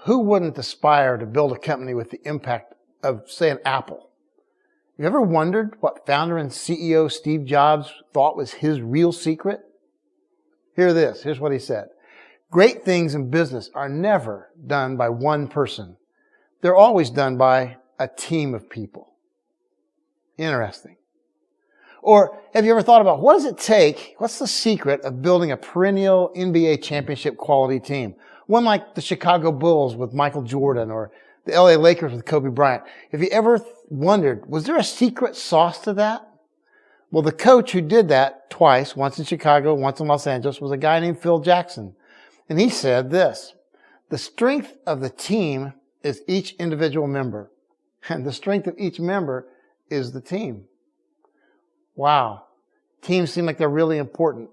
who wouldn't aspire to build a company with the impact of, say, an Apple? You ever wondered what founder and CEO Steve Jobs thought was his real secret? Here's what he said. Great things in business are never done by one person. They're always done by a team of people. Interesting. Or have you ever thought about what does it take, what's the secret of building a perennial NBA championship quality team? One like the Chicago Bulls with Michael Jordan or the LA Lakers with Kobe Bryant. Have you ever wondered, was there a secret sauce to that? Well, the coach who did that twice, once in Chicago, once in Los Angeles, was a guy named Phil Jackson. And he said this, the strength of the team is each individual member. And the strength of each member is the team. Wow. Teams seem like they're really important.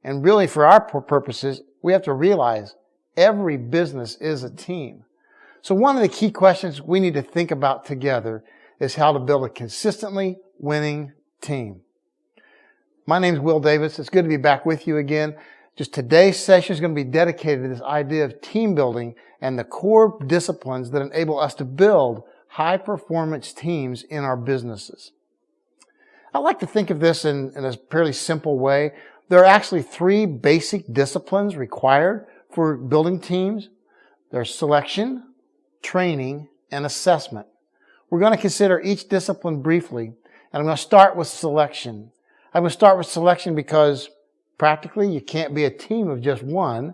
And really, for our purposes, we have to realize every business is a team. So one of the key questions we need to think about together is how to build a consistently winning team. My name is Will Davis. It's good to be back with you again. Just today's session is going to be dedicated to this idea of team building and the core disciplines that enable us to build high-performance teams in our businesses. I like to think of this in a fairly simple way. There are actually 3 basic disciplines required for building teams. There's selection, training, and assessment. We're going to consider each discipline briefly, and I'm going to start with selection. I'm going to start with selection because practically you can't be a team of just one.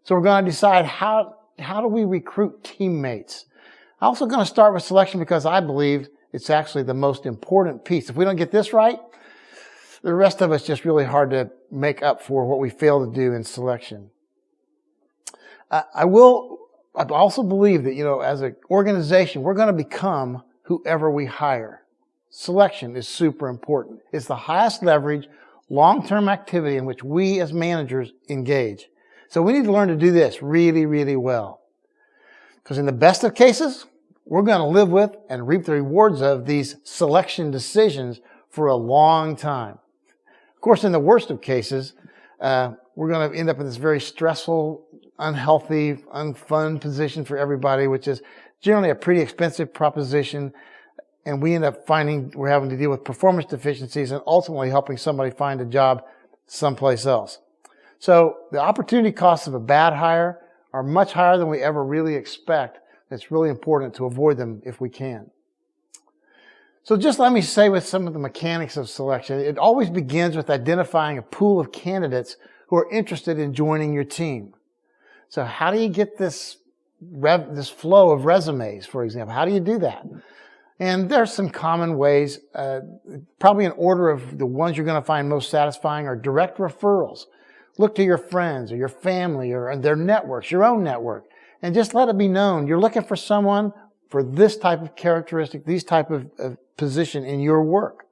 So we're going to decide how do we recruit teammates. I'm also going to start with selection because I believe it's actually the most important piece. If we don't get this right, the rest of it's just really hard to make up for what we fail to do in selection. I also believe that, as an organization, we're going to become whoever we hire. Selection is super important. It's the highest leverage, long-term activity in which we as managers engage. So we need to learn to do this really, really well. Because in the best of cases, we're going to live with and reap the rewards of these selection decisions for a long time. Of course, in the worst of cases, we're going to end up in this very stressful, unhealthy, unfun position for everybody, which is generally a pretty expensive proposition. And we end up finding we're having to deal with performance deficiencies and ultimately helping somebody find a job someplace else. So the opportunity costs of a bad hire are much higher than we ever really expect. It's really important to avoid them if we can. So just let me say with some of the mechanics of selection, it always begins with identifying a pool of candidates who are interested in joining your team. So how do you get this flow of resumes, for example? How do you do that? And there are some common ways, probably in order of the ones you're going to find most satisfying are direct referrals. Look to your friends or your family or their networks, your own network, and just let it be known you're looking for someone for this type of characteristic, this type of position in your work.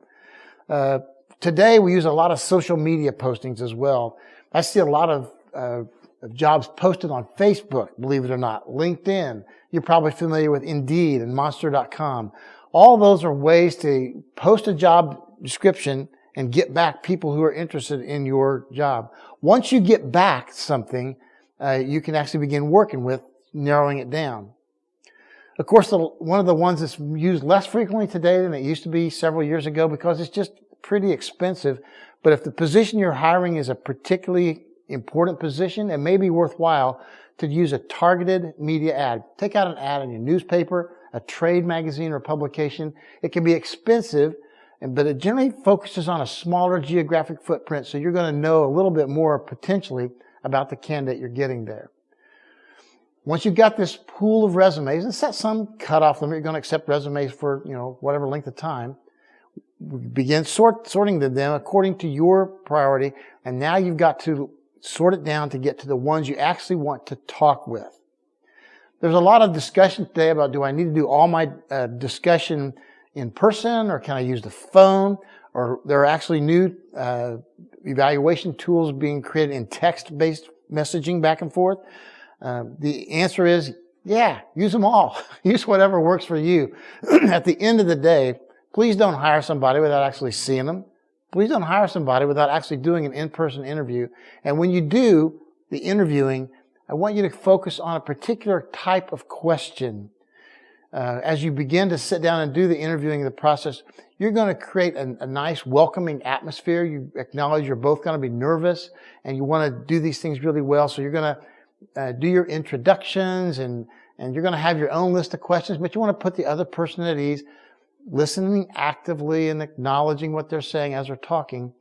Today we use a lot of social media postings as well. I see a lot of jobs posted on Facebook, believe it or not, LinkedIn. You're probably familiar with Indeed and Monster.com. All those are ways to post a job description and get back people who are interested in your job. Once you get back something, you can actually begin working with narrowing it down. Of course, one of the ones that's used less frequently today than it used to be several years ago because it's just pretty expensive. But if the position you're hiring is a particularly important position, it may be worthwhile to use a targeted media ad. Take out an ad in your newspaper, a trade magazine or publication. It can be expensive, but it generally focuses on a smaller geographic footprint, so you're going to know a little bit more potentially about the candidate you're getting there. Once you've got this pool of resumes, and set some cutoff limit, you're going to accept resumes for, whatever length of time. Begin sorting them according to your priority, and now you've got to sort it down to get to the ones you actually want to talk with. There's a lot of discussion today about, do I need to do all my discussion in person, or can I use the phone? Or there are actually new evaluation tools being created in text-based messaging back and forth. The answer is, yeah, use them all. Use whatever works for you. At the end of the day, please don't hire somebody without actually seeing them. Please don't hire somebody without actually doing an in-person interview. And when you do the interviewing, I want you to focus on a particular type of question. As you begin to sit down and do the interviewing, the process, you're going to create a nice, welcoming atmosphere. You acknowledge you're both going to be nervous and you want to do these things really well. So you're going to do your introductions and you're going to have your own list of questions, but you want to put the other person at ease, listening actively and acknowledging what they're saying as they're talking.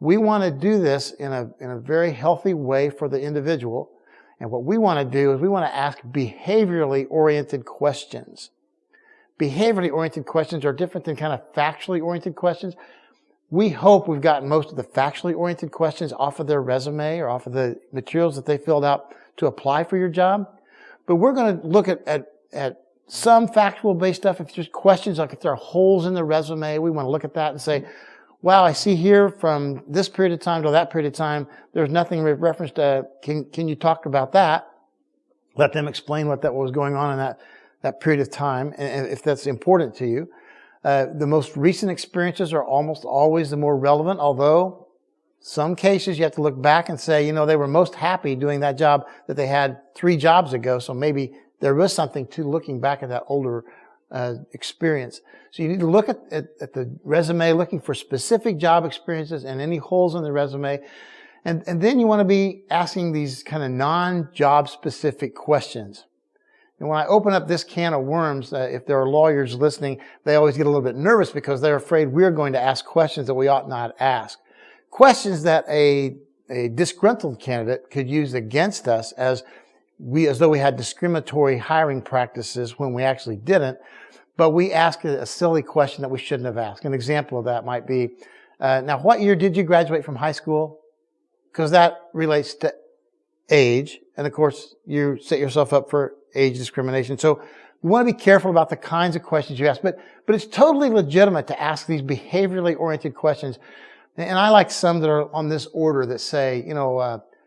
We want to do this in a very healthy way for the individual. And what we want to do is we want to ask behaviorally oriented questions. Behaviorally oriented questions are different than kind of factually oriented questions. We hope we've gotten most of the factually oriented questions off of their resume or off of the materials that they filled out to apply for your job. But we're going to look at some factual based stuff. If there's questions, like if there are holes in the resume, we want to look at that and say, wow, I see here from this period of time to that period of time, there's nothing referenced to, can you talk about that? Let them explain what was going on in that period of time, and if that's important to you. The most recent experiences are almost always the more relevant, although some cases you have to look back and say, they were most happy doing that job that they had 3 jobs ago, so maybe there was something to looking back at that older experience. So you need to look at the resume, looking for specific job experiences and any holes in the resume. And then you want to be asking these kind of non-job specific questions. And when I open up this can of worms, if there are lawyers listening, they always get a little bit nervous because they're afraid we're going to ask questions that we ought not ask. Questions that a disgruntled candidate could use against us as though we had discriminatory hiring practices when we actually didn't, but we ask a silly question that we shouldn't have asked. An example of that might be, now what year did you graduate from high school? Because that relates to age, and of course you set yourself up for age discrimination. So you want to be careful about the kinds of questions you ask, but it's totally legitimate to ask these behaviorally oriented questions. And I like some that are on this order that say,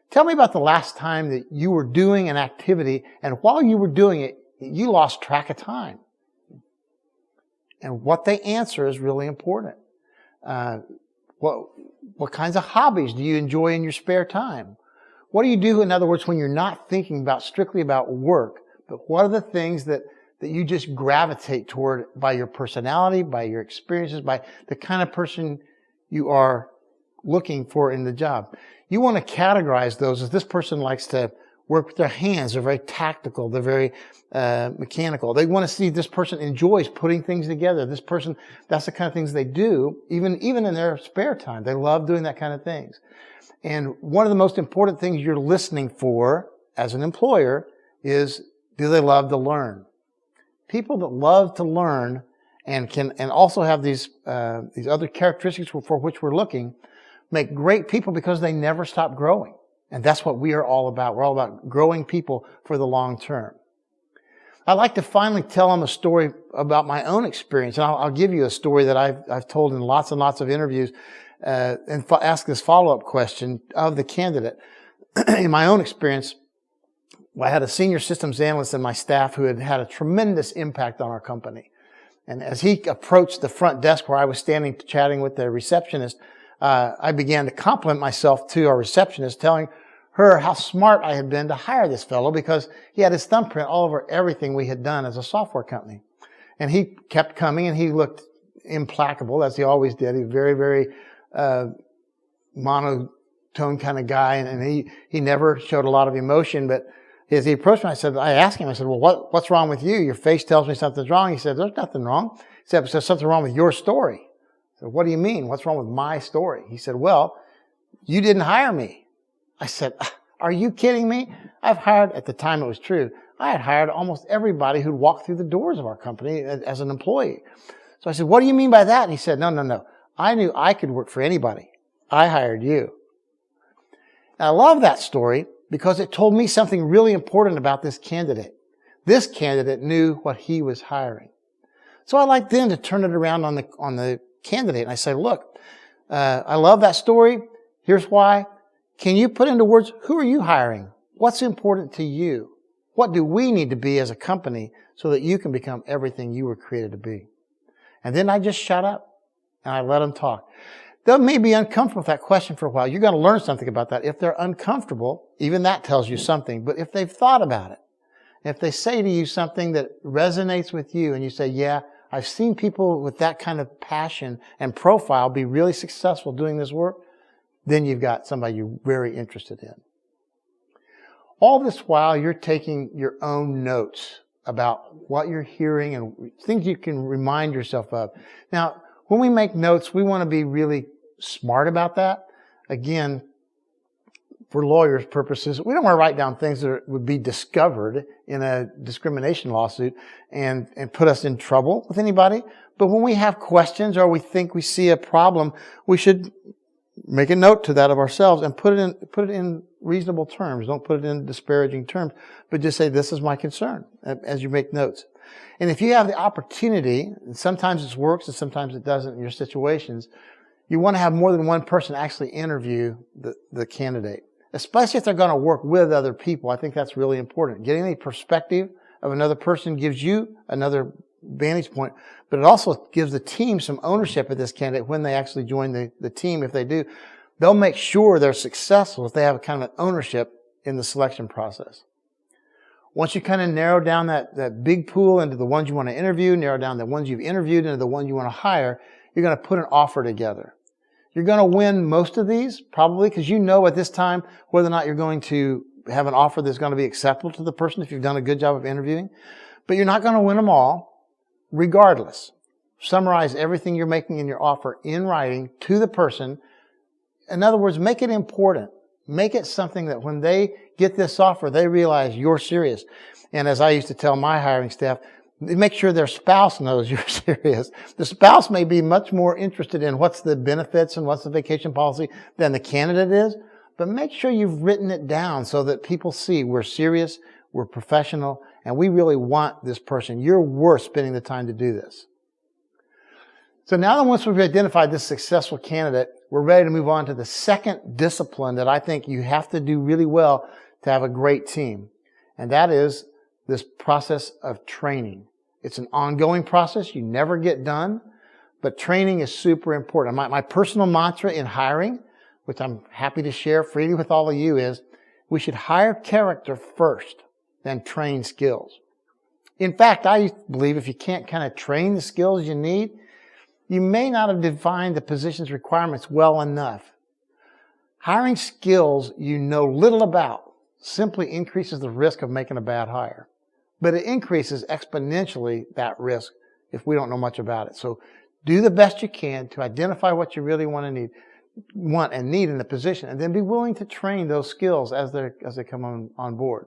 tell me about the last time that you were doing an activity, and while you were doing it, you lost track of time. And what they answer is really important. What kinds of hobbies do you enjoy in your spare time? What do you do, in other words, when you're not thinking strictly about work, but what are the things that you just gravitate toward by your personality, by your experiences, by the kind of person you are looking for in the job? You want to categorize those as this person likes to work with their hands. They're very tactical. They're very mechanical. They want to see this person enjoys putting things together. This person, that's the kind of things they do, even in their spare time. They love doing that kind of things. And one of the most important things you're listening for as an employer is, do they love to learn? People that love to learn and also have these other characteristics for which we're looking make great people because they never stop growing. And that's what we are all about. We're all about growing people for the long term. I'd like to finally tell them a story about my own experience. And I'll give you a story that I've told in lots and lots of interviews, and ask this follow-up question of the candidate. In my own experience, I had a senior systems analyst in my staff who had a tremendous impact on our company. And as he approached the front desk where I was standing chatting with the receptionist, I began to compliment myself to our receptionist, telling her how smart I had been to hire this fellow because he had his thumbprint all over everything we had done as a software company. And he kept coming, and he looked implacable, as he always did. He was very, very monotone kind of guy, and he never showed a lot of emotion. But as he approached me, I asked him, well, what's wrong with you? Your face tells me something's wrong. He said, there's nothing wrong. He said, there's something wrong with your story. I said, what do you mean? What's wrong with my story? He said, well, you didn't hire me. I said, are you kidding me? I've hired, at the time it was true, I had hired almost everybody who'd walked through the doors of our company as an employee. So I said, what do you mean by that? And he said, no. I knew I could work for anybody. I hired you. And I love that story because it told me something really important about this candidate. This candidate knew what he was hiring. So I like then to turn it around on the candidate. And I say, look, I love that story. Here's why. Can you put into words, who are you hiring? What's important to you? What do we need to be as a company so that you can become everything you were created to be? And then I just shut up and I let them talk. They may be uncomfortable with that question for a while. You're going to learn something about that. If they're uncomfortable, even that tells you something. But if they've thought about it, if they say to you something that resonates with you and you say, yeah, I've seen people with that kind of passion and profile be really successful doing this work, then you've got somebody you're very interested in. All this while, you're taking your own notes about what you're hearing and things you can remind yourself of. Now, when we make notes, we want to be really smart about that. Again, for lawyers' purposes, we don't want to write down things that would be discovered in a discrimination lawsuit and put us in trouble with anybody. But when we have questions or we think we see a problem, we should make a note to that of ourselves and put it in reasonable terms. Don't put it in disparaging terms, but just say, this is my concern as you make notes. And if you have the opportunity, and sometimes it works and sometimes it doesn't in your situations, you want to have more than one person actually interview the candidate, especially if they're going to work with other people. I think that's really important. Getting the perspective of another person gives you another vantage point, but it also gives the team some ownership of this candidate when they actually join the team. If they do, they'll make sure they're successful if they have a kind of an ownership in the selection process. Once you kind of narrow down that big pool into the ones you want to interview, narrow down the ones you've interviewed into the ones you want to hire, you're going to put an offer together. You're going to win most of these, probably, because you know at this time whether or not you're going to have an offer that's going to be acceptable to the person if you've done a good job of interviewing. But you're not going to win them all, regardless. Summarize everything you're making in your offer in writing to the person. In other words, make it important. Make it something that when they get this offer, they realize you're serious. And as I used to tell my hiring staff, make sure their spouse knows you're serious. The spouse may be much more interested in what's the benefits and what's the vacation policy than the candidate is, but make sure you've written it down so that people see we're serious, we're professional, and we really want this person. You're worth spending the time to do this. So now that once we've identified this successful candidate, we're ready to move on to the second discipline that I think you have to do really well to have a great team. And that is this process of training. It's an ongoing process. You never get done, but training is super important. My personal mantra in hiring, which I'm happy to share freely with all of you, is we should hire character first, then train skills. In fact, I believe if you can't kind of train the skills you need, you may not have defined the position's requirements well enough. Hiring skills you know little about simply increases the risk of making a bad hire. But it increases exponentially that risk if we don't know much about it. So do the best you can to identify what you really want and need in the position, and then be willing to train those skills as they come on board.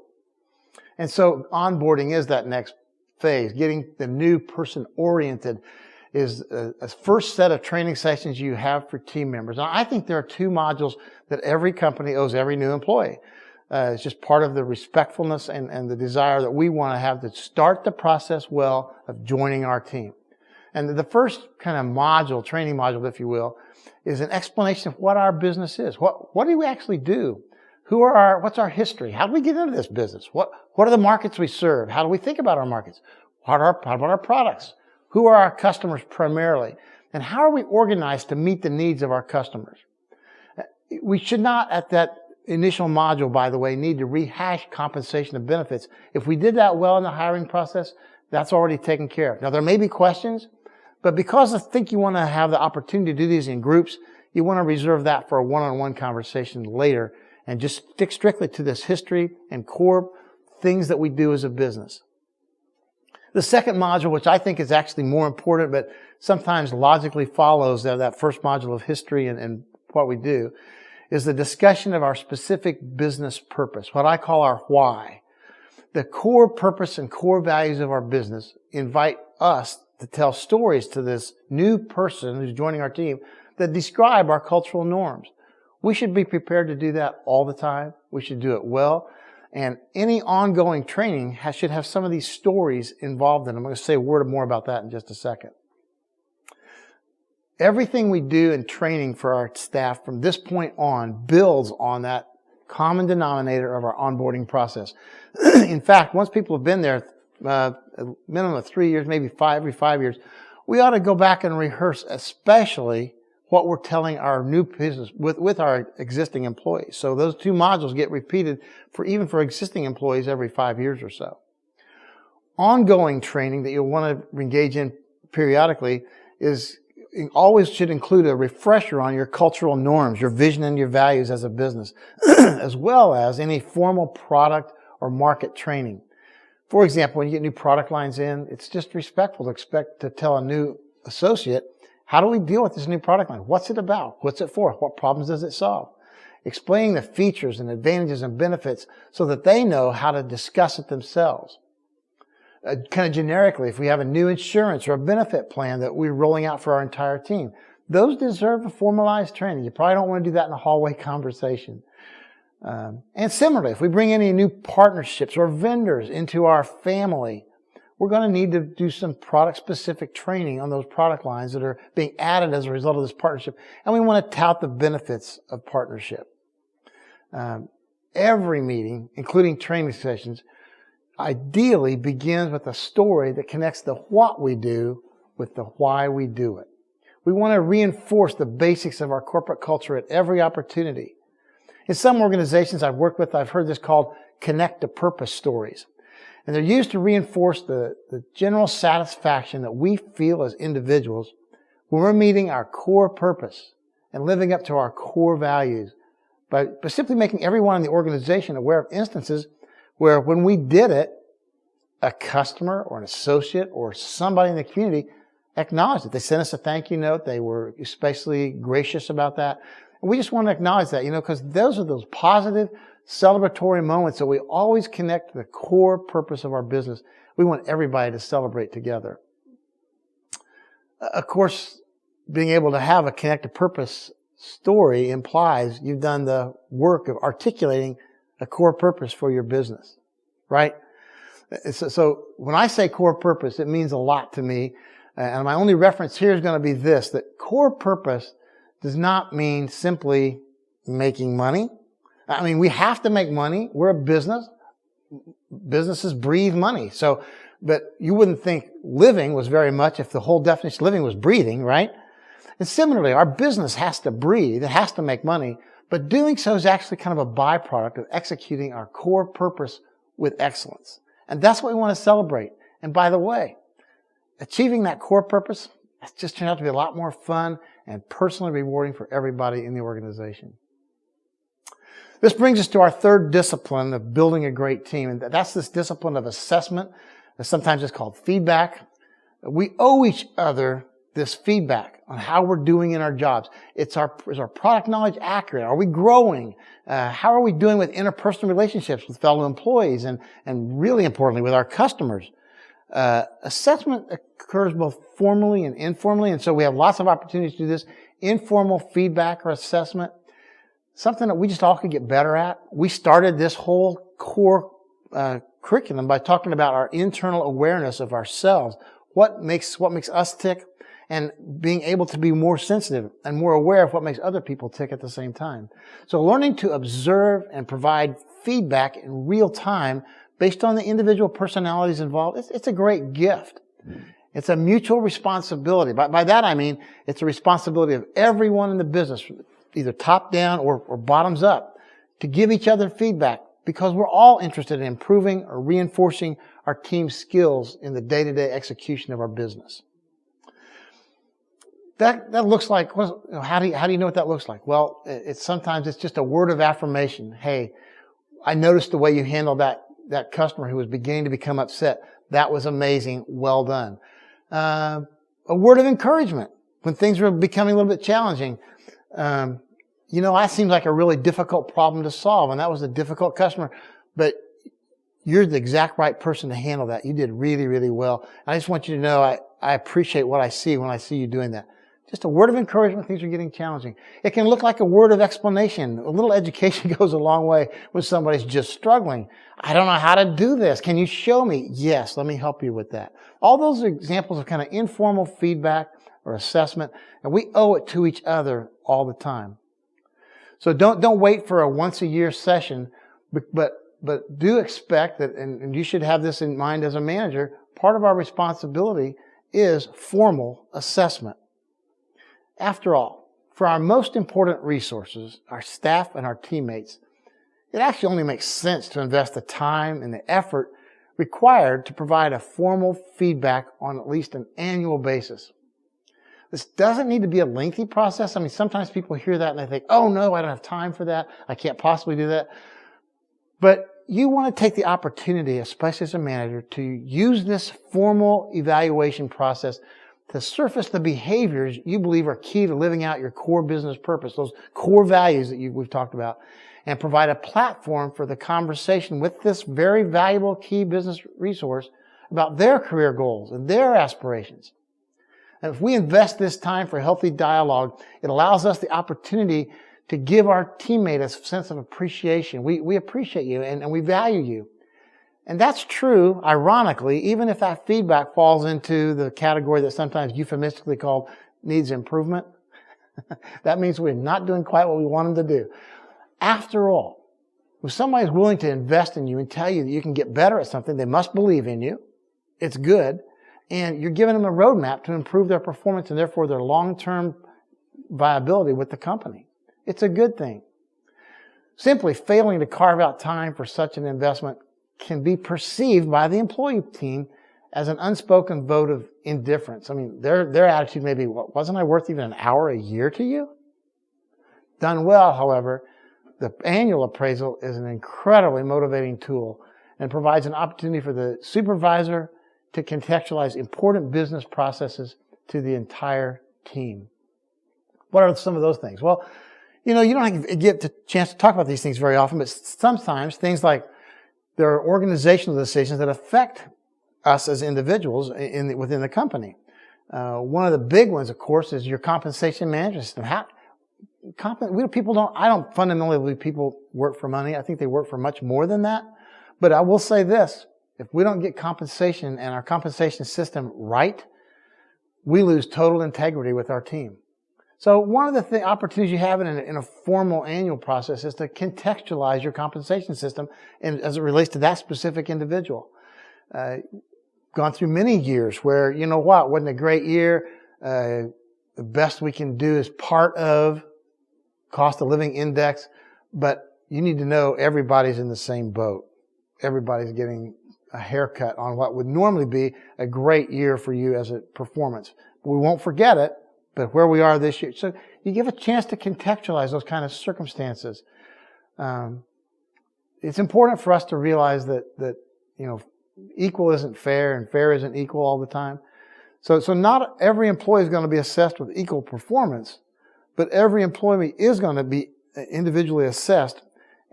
And so onboarding is that next phase. Getting the new person oriented is a first set of training sessions you have for team members. Now, I think there are two modules that every company owes every new employee. It's just part of the respectfulness and the desire that we want to have to start the process well of joining our team. And the first kind of module, training module, if you will, is an explanation of what our business is. What do we actually do? What's our history? How do we get into this business? What are the markets we serve? How do we think about our markets? How about our products? Who are our customers primarily? And how are we organized to meet the needs of our customers? We should not, at that initial module, by the way, need to rehash compensation and benefits. If we did that well in the hiring process, that's already taken care of. Now, there may be questions, but because I think you want to have the opportunity to do these in groups, you want to reserve that for a one-on-one conversation later and just stick strictly to this history and core things that we do as a business. The second module, which I think is actually more important, but sometimes logically follows that first module of history and what we do, is the discussion of our specific business purpose, what I call our why. The core purpose and core values of our business invite us to tell stories to this new person who's joining our team that describe our cultural norms. We should be prepared to do that all the time. We should do it well. And any ongoing training should have some of these stories involved in them. I'm going to say a word more about that in just a second. Everything we do in training for our staff from this point on builds on that common denominator of our onboarding process. In fact, once people have been there a minimum of 3 years, maybe every 5 years, we ought to go back and rehearse especially what we're telling our new business with our existing employees. So those two modules get repeated even for existing employees every 5 years or so. Ongoing training that you'll want to engage in periodically always should include a refresher on your cultural norms, your vision and your values as a business, as well as any formal product or market training. For example, when you get new product lines in, it's just respectful to expect to tell a new associate, how do we deal with this new product line? What's it about? What's it for? What problems does it solve? Explaining the features and advantages and benefits so that they know how to discuss it themselves. Kind of generically, if we have a new insurance or a benefit plan that we're rolling out for our entire team, those deserve a formalized training. You probably don't want to do that in a hallway conversation. And similarly, if we bring any new partnerships or vendors into our family, we're going to need to do some product-specific training on those product lines that are being added as a result of this partnership. And we want to tout the benefits of partnership. Every meeting, including training sessions, ideally begins with a story that connects the what we do with the why we do it. We want to reinforce the basics of our corporate culture at every opportunity. In some organizations I've worked with, I've heard this called connect to purpose stories. And they're used to reinforce the general satisfaction that we feel as individuals when we're meeting our core purpose and living up to our core values by simply making everyone in the organization aware of instances where when we did it, a customer or an associate or somebody in the community acknowledged it. They sent us a thank you note. They were especially gracious about that. And we just want to acknowledge that, because those are those positive, celebratory moments that we always connect to the core purpose of our business. We want everybody to celebrate together. Of course, being able to have a connect to purpose story implies you've done the work of articulating a core purpose for your business, right? So when I say core purpose, it means a lot to me. And my only reference here is going to be this, that core purpose does not mean simply making money. I mean, we have to make money. We're a business. Businesses breathe money. But you wouldn't think living was very much if the whole definition of living was breathing, right? And similarly, our business has to breathe. It has to make money. But doing so is actually kind of a byproduct of executing our core purpose with excellence. And that's what we want to celebrate. And by the way, achieving that core purpose, that's just turned out to be a lot more fun and personally rewarding for everybody in the organization. This brings us to our third discipline of building a great team. And that's this discipline of assessment. Sometimes it's called feedback. We owe each other this feedback on how we're doing in our jobs. Is our product knowledge accurate? Are we growing? How are we doing with interpersonal relationships with fellow employees and really importantly with our customers? Assessment occurs both formally and informally, and so we have lots of opportunities to do this. Informal feedback or assessment, something that we just all could get better at. We started this whole core curriculum by talking about our internal awareness of ourselves, what makes us tick, and being able to be more sensitive and more aware of what makes other people tick at the same time. So learning to observe and provide feedback in real time based on the individual personalities involved, it's a great gift. It's a mutual responsibility. By that I mean it's a responsibility of everyone in the business, either top down or bottoms up, to give each other feedback because we're all interested in improving or reinforcing our team's skills in the day-to-day execution of our business. That looks like, how do you know what that looks like? Well, sometimes it's just a word of affirmation. Hey, I noticed the way you handled that customer who was beginning to become upset. That was amazing. Well done. A word of encouragement when things were becoming a little bit challenging. That seems like a really difficult problem to solve, and that was a difficult customer, but you're the exact right person to handle that. You did really, really well. And I just want you to know I appreciate what I see when I see you doing that. Just a word of encouragement when things are getting challenging. It can look like a word of explanation. A little education goes a long way when somebody's just struggling. I don't know how to do this. Can you show me? Yes, let me help you with that. All those are examples of kind of informal feedback or assessment, and we owe it to each other all the time. So don't wait for a once a year session, but do expect that, and you should have this in mind as a manager, part of our responsibility is formal assessment. After all, For our most important resources, our staff and our teammates, it actually only makes sense to invest the time and the effort required to provide a formal feedback on at least an annual basis. This doesn't need to be a lengthy process. I mean, sometimes people hear that and they think, oh no, I don't have time for that. I can't possibly do that. But you want to take the opportunity, especially as a manager, to use this formal evaluation process to surface the behaviors you believe are key to living out your core business purpose, those core values that we've talked about, and provide a platform for the conversation with this very valuable key business resource about their career goals and their aspirations. And if we invest this time for healthy dialogue, it allows us the opportunity to give our teammate a sense of appreciation. We appreciate you and we value you. And that's true, ironically, even if that feedback falls into the category that's sometimes euphemistically called needs improvement. That means we're not doing quite what we want them to do. After all, if somebody's willing to invest in you and tell you that you can get better at something, they must believe in you. It's good. And you're giving them a roadmap to improve their performance and therefore their long-term viability with the company. It's a good thing. Simply failing to carve out time for such an investment can be perceived by the employee team as an unspoken vote of indifference. I mean, their attitude may be, well, wasn't I worth even an hour a year to you? Done well, however, the annual appraisal is an incredibly motivating tool and provides an opportunity for the supervisor to contextualize important business processes to the entire team. What are some of those things? Well, you don't get the chance to talk about these things very often, but sometimes things like there are organizational decisions that affect us as individuals within the company. One of the big ones, of course, is your compensation management system. I don't fundamentally believe people work for money. I think they work for much more than that. But I will say this. If we don't get compensation and our compensation system right, we lose total integrity with our team. So one of the opportunities you have in a formal annual process is to contextualize your compensation system as it relates to that specific individual. Gone through many years where, wasn't a great year. The best we can do is part of cost of living index, but you need to know everybody's in the same boat. Everybody's getting a haircut on what would normally be a great year for you as a performance. We won't forget it, but where we are this year. So you give a chance to contextualize those kind of circumstances. It's important for us to realize that equal isn't fair and fair isn't equal all the time. So not every employee is going to be assessed with equal performance, but every employee is going to be individually assessed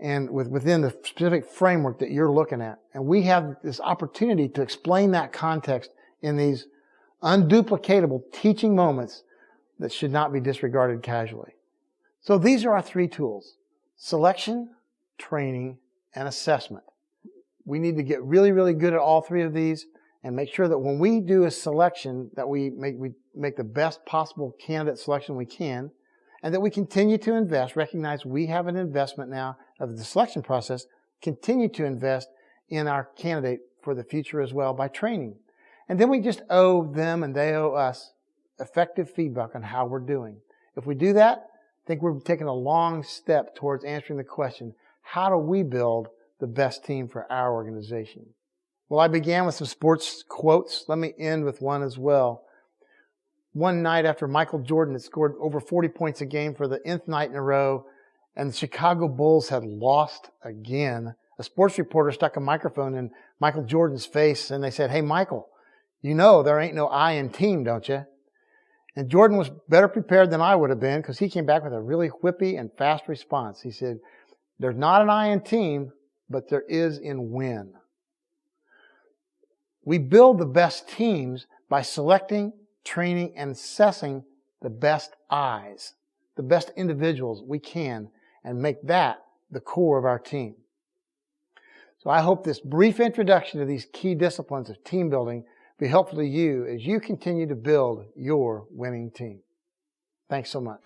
and within the specific framework that you're looking at. And we have this opportunity to explain that context in these unduplicatable teaching moments that should not be disregarded casually. So these are our three tools: selection, training, and assessment. We need to get really, really good at all three of these and make sure that when we do a selection that we make the best possible candidate selection we can, and that we continue to invest, recognize we have an investment now of the selection process, continue to invest in our candidate for the future as well by training. And then we just owe them and they owe us effective feedback on how we're doing. If we do that, I think we're taking a long step towards answering the question, how do we build the best team for our organization? Well, I began with some sports quotes. Let me end with one as well. One night after Michael Jordan had scored over 40 points a game for the nth night in a row, and the Chicago Bulls had lost again, a sports reporter stuck a microphone in Michael Jordan's face, and they said, "Hey, Michael, you know there ain't no I in team, don't you?" And Jordan was better prepared than I would have been because he came back with a really whippy and fast response. He said, "There's not an I in team, but there is in win." We build the best teams by selecting, training, and assessing the best I's, the best individuals we can, and make that the core of our team. So I hope this brief introduction to these key disciplines of team building be helpful to you as you continue to build your winning team. Thanks so much.